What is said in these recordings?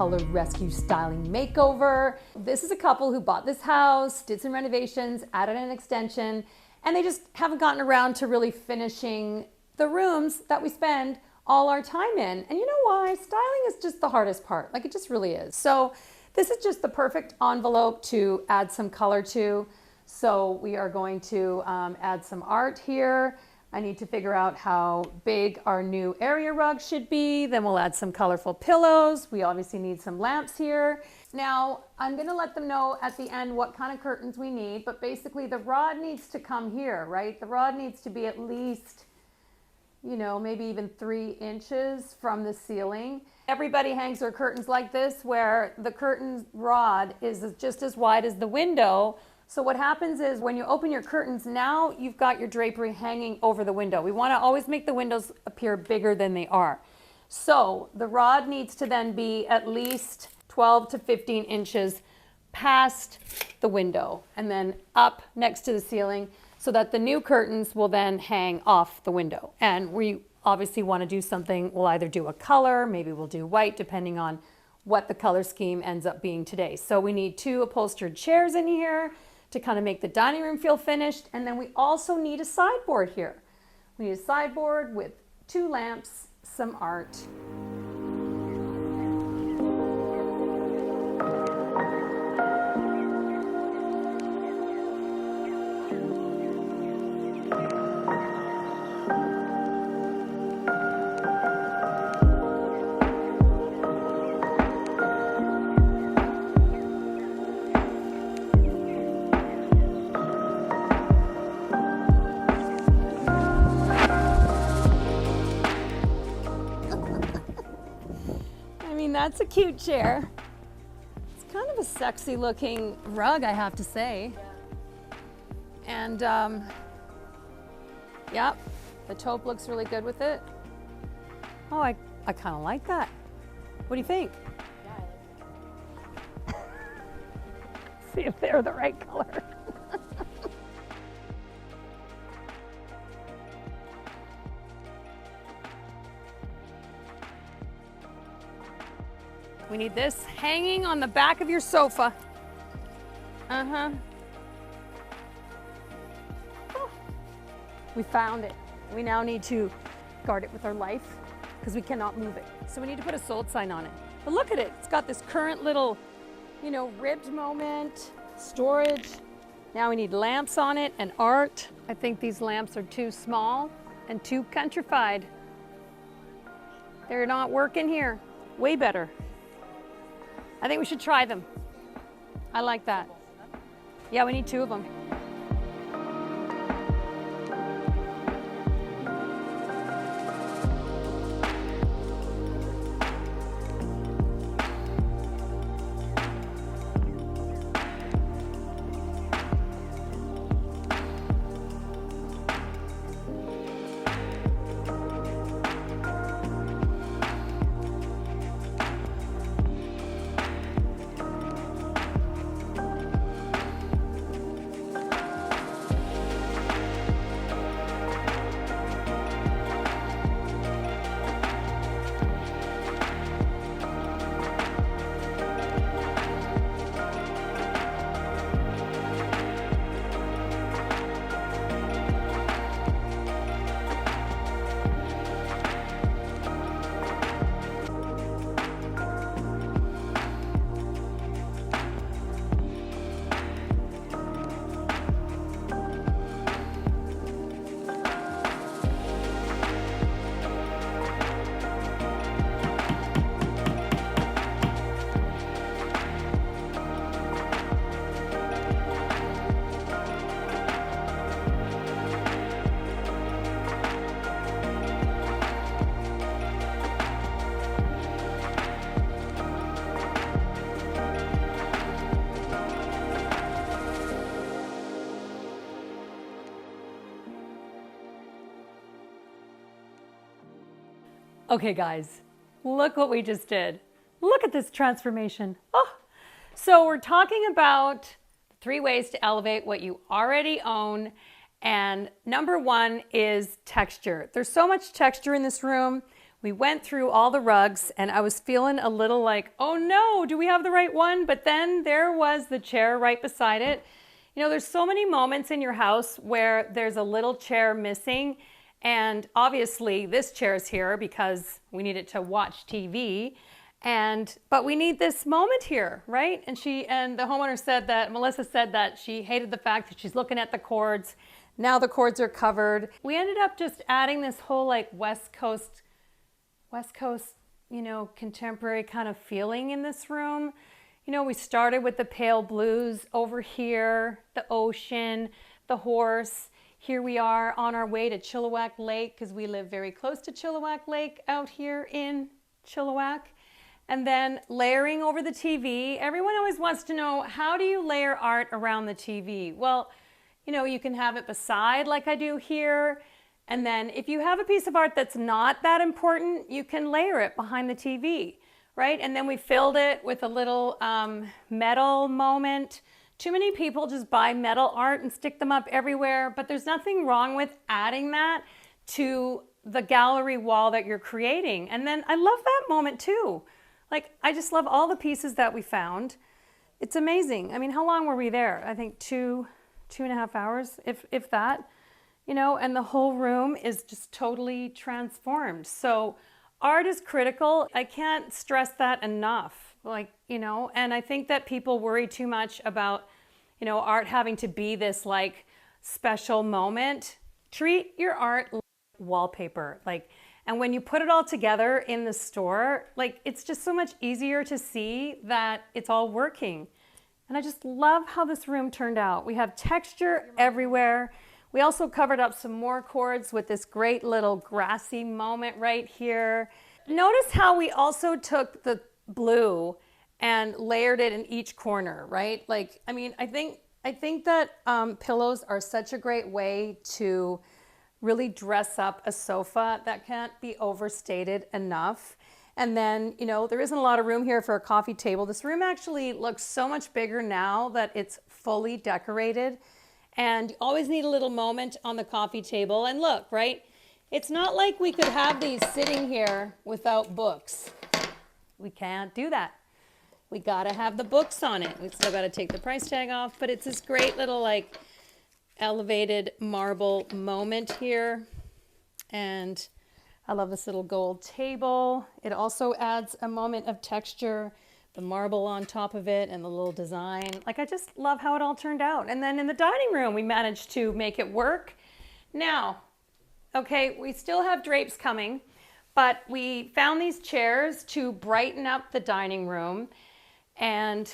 color rescue styling makeover. This is a couple who bought this house, did some renovations, added an extension, and they just haven't gotten around to really finishing the rooms that we spend all our time in. And you know why? Styling is just the hardest part. Like, it just really is. So this is just the perfect envelope to add some color to. So we are going to add some art here. I need to figure out how big our new area rug should be. Then we'll add some colorful pillows. We obviously need some lamps here. Now, I'm gonna let them know at the end what kind of curtains we need, but basically the rod needs to come here, right? The rod needs to be at least, you know, maybe even 3 inches from the ceiling. Everybody hangs their curtains like this, where the curtain rod is just as wide as the window. So what happens is when you open your curtains, now you've got your drapery hanging over the window. We want to always make the windows appear bigger than they are. So the rod needs to then be at least 12 to 15 inches past the window and then up next to the ceiling so that the new curtains will then hang off the window. And we obviously want to do something, we'll either do a color, maybe we'll do white, depending on what the color scheme ends up being today. So we need 2 upholstered chairs in here to kind of make the dining room feel finished. And then we also need a sideboard here. We need a sideboard with 2 lamps, some art. That's a cute chair. It's kind of a sexy looking rug, I have to say. And yep, the taupe looks really good with it. Oh, I kind of like that. What do you think? Yeah, I like it. See if they're the right color. We need this hanging on the back of your sofa. Oh, we found it. We now need to guard it with our life because we cannot move it. So we need to put a sold sign on it. But look at it. It's got this current little, you know, ribbed moment, storage. Now we need lamps on it and art. I think these lamps are too small and too countrified. They're not working here. Way better. I think we should try them. I like that. Yeah, we need 2 of them. Okay guys, look what we just did. Look at this transformation. Oh, so we're talking about 3 ways to elevate what you already own. And number 1 is texture. There's so much texture in this room. we went through all the rugs and I was feeling a little like, oh no, do we have the right one? But then there was the chair right beside it. You know, there's so many moments in your house where there's a little chair missing. And obviously this chair's here because we need it to watch TV. But we need this moment here, right? And the homeowner said that, Melissa said that she hated the fact that she's looking at the cords. Now the cords are covered. We ended up just adding this whole like West Coast, you know, contemporary kind of feeling in this room. You know, we started with the pale blues over here, the ocean, the horse. Here we are on our way to Chilliwack Lake because we live very close to Chilliwack Lake out here in Chilliwack. And then layering over the TV. Everyone always wants to know, how do you layer art around the TV? Well, you know, you can have it beside like I do here. And then if you have a piece of art that's not that important, you can layer it behind the TV, right? And then we filled it with a little metal moment. Too many people just buy metal art and stick them up everywhere, but there's nothing wrong with adding that to the gallery wall that you're creating. And then I love that moment too. Like, I just love all the pieces that we found. It's amazing. I mean, how long were we there? I think two and a half hours, if that, you know, and the whole room is just totally transformed. So art is critical. I can't stress that enough. Like, you know, and I think that people worry too much about, you know, art having to be this like special moment. Treat your art like wallpaper. Like, and when you put it all together in the store, like it's just so much easier to see that it's all working. And I just love how this room turned out. We have texture everywhere. We also covered up some more cords with this great little grassy moment right here. Notice how we also took the blue and layered it in each corner, right? Like, I mean, I think that pillows are such a great way to really dress up a sofa. That can't be overstated enough. And then, you know, there isn't a lot of room here for a coffee table. This room actually looks so much bigger now that it's fully decorated. And you always need a little moment on the coffee table. And look, right? It's not like we could have these sitting here without books. We can't do that. We gotta have the books on it. We still gotta take the price tag off, but it's this great little like elevated marble moment here. And I love this little gold table. It also adds a moment of texture, the marble on top of it and the little design. Like, I just love how it all turned out. And then in the dining room, we managed to make it work. Now, okay, we still have drapes coming, but we found these chairs to brighten up the dining room. And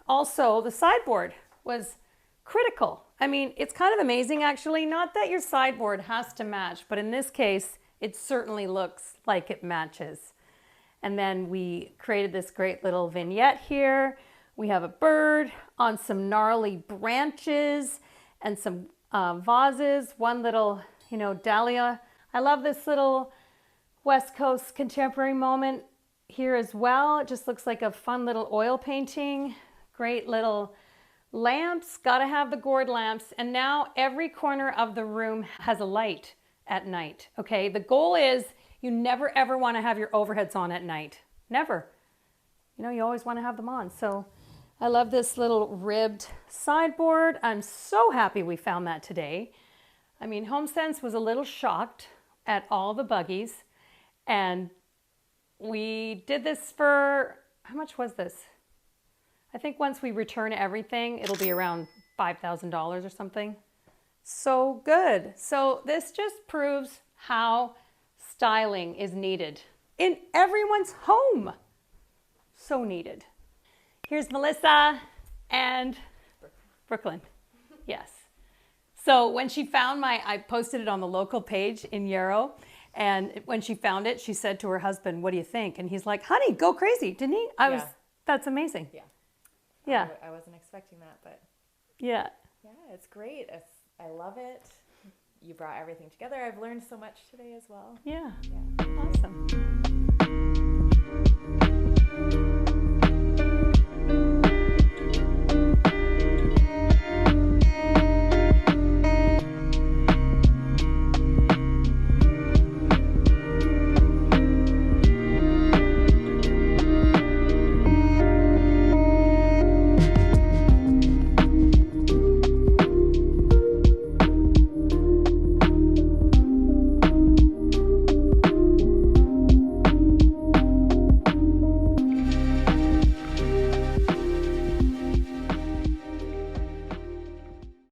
also the sideboard was critical. I mean, it's kind of amazing actually, not that your sideboard has to match, but in this case, it certainly looks like it matches. And then we created this great little vignette here. We have a bird on some gnarly branches and some vases, one little, you know, dahlia. I love this little West Coast contemporary moment here as well. It just looks like a fun little oil painting. Great little lamps, gotta have the gourd lamps. And now every corner of the room has a light at night, okay? The goal is you never ever wanna have your overheads on at night. Never. You know, you always wanna have them on. So I love this little ribbed sideboard. I'm so happy we found that today. I mean, HomeSense was a little shocked at all the buggies. And we did this for, how much was this? I think once we return everything, it'll be around $5,000 or something. So good. So this just proves how styling is needed in everyone's home. So needed. Here's Melissa and Brooklyn. Yes. So when she found I posted it on the local page in Yarrow. And when she found it, she said to her husband, "What do you think?" And he's like, "Honey, go crazy." Didn't he? That's amazing. Yeah. Yeah. I wasn't expecting that, but yeah. Yeah, it's great. I love it. You brought everything together. I've learned so much today as well. Yeah. Yeah. Awesome.